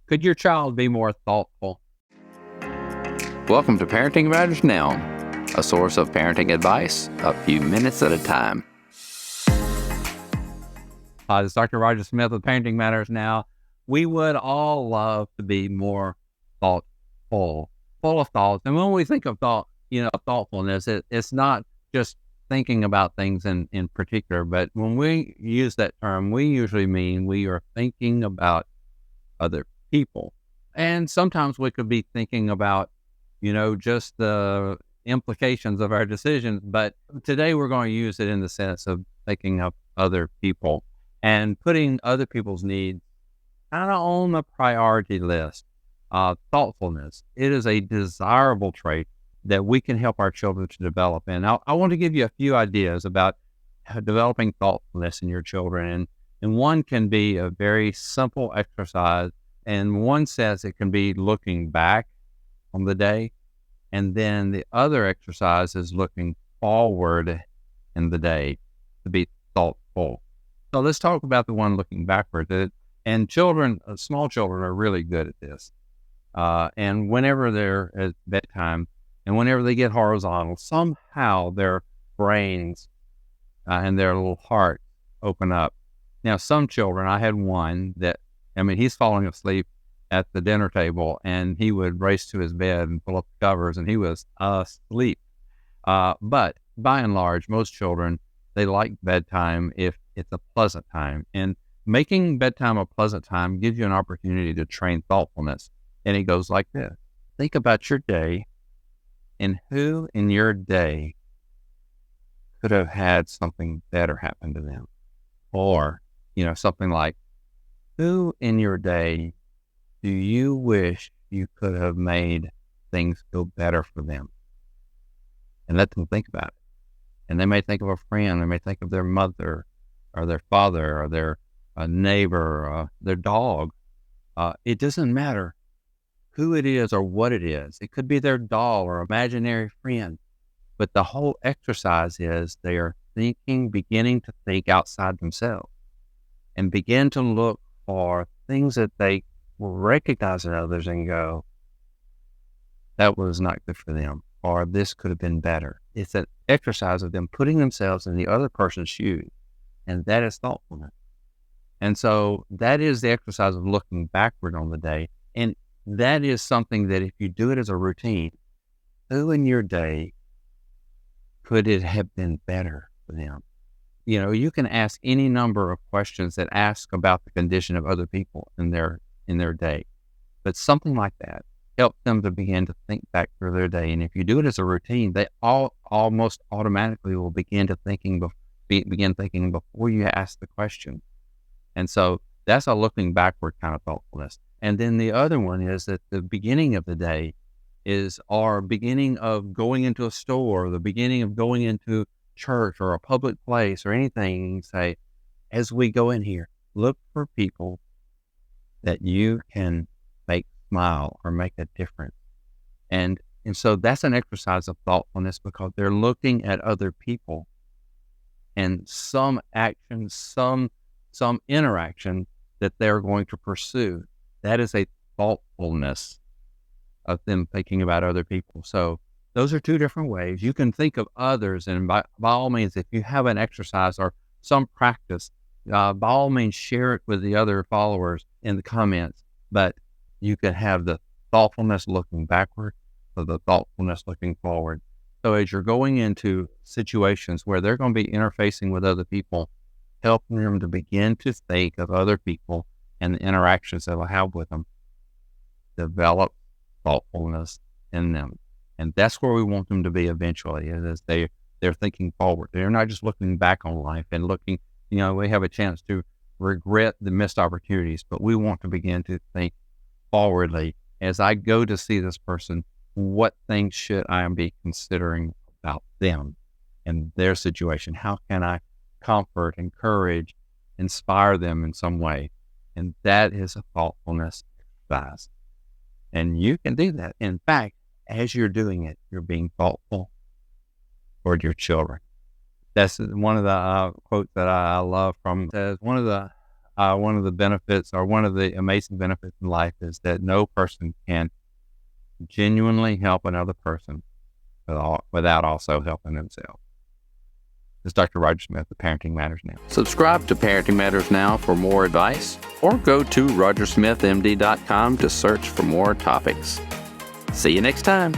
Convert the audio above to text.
Could your child be more thoughtful? Welcome to Parenting Matters Now, a source of parenting advice a few minutes at a time. Hi, this is Dr. Roger Smith with Parenting Matters Now. We would all love to be more thoughtful, full of thoughts. And when we think of thoughtfulness, it's not just thinking about things in particular, but when we use that term, we usually mean we are thinking about other people. And sometimes we could be thinking about, just the implications of our decisions. But today we're going to use it in the sense of thinking of other people and putting other people's needs kind of on the priority list. Thoughtfulness. It is a desirable trait that we can help our children to develop. And I want to give you a few ideas about developing thoughtfulness in your children. And one can be a very simple exercise. And one says it can be looking back on the day. And then the other exercise is looking forward in the day to be thoughtful. So let's talk about the one looking backward. And children, small children are really good at this. And whenever they're at bedtime and whenever they get horizontal, somehow their brains and their little heart open up. Now, some children, I had one he's falling asleep at the dinner table and he would race to his bed and pull up the covers and he was asleep. But by and large, most children, they like bedtime if it's a pleasant time. And making bedtime a pleasant time gives you an opportunity to train thoughtfulness. And it goes like this. Think about your day and who in your day could have had something better happen to them. Or, something like, who in your day do you wish you could have made things go better for them? And let them think about it. And they may think of a friend, they may think of their mother or their father or their neighbor or their dog. It doesn't matter who it is or what it is. It could be their doll or imaginary friend. But the whole exercise is they are beginning to think outside themselves and begin to look for things that they will recognize in others and go, that was not good for them, or this could have been better. It's an exercise of them putting themselves in the other person's shoes, and that is thoughtfulness. And so that is the exercise of looking backward on the day. And that is something that if you do it as a routine, who in your day could it have been better for them? You can ask any number of questions that ask about the condition of other people in their day. But something like that helps them to begin to think back through their day. And if you do it as a routine, they almost automatically will begin thinking before you ask the question. And so that's a looking backward kind of thoughtfulness. And then the other one is that the beginning of the day is our beginning of going into a store, the beginning of going into church or a public place or anything. Say, as we go in here, look for people that you can make smile or make a difference. And so that's an exercise of thoughtfulness because they're looking at other people and some action, some interaction that they're going to pursue. That is a thoughtfulness of them thinking about other people. So those are two different ways. You can think of others, and by all means, if you have an exercise or some practice, by all means, share it with the other followers in the comments. But you can have the thoughtfulness looking backward or the thoughtfulness looking forward. So as you're going into situations where they're going to be interfacing with other people, helping them to begin to think of other people and the interactions they'll have with them, develop thoughtfulness in them. And that's where we want them to be eventually, is they're thinking forward. They're not just looking back on life and looking, we have a chance to regret the missed opportunities, but we want to begin to think forwardly. As I go to see this person, what things should I be considering about them and their situation? How can I comfort, encourage, inspire them in some way? And that is a thoughtfulness exercise. And you can do that. In fact, as you're doing it, you're being thoughtful toward your children. That's one of the quotes that I love from one of the one of the benefits, or one of the amazing benefits in life, is that no person can genuinely help another person without also helping themselves. This is Dr. Roger Smith of Parenting Matters Now. Subscribe to Parenting Matters Now for more advice, or go to rogersmithmd.com to search for more topics. See you next time.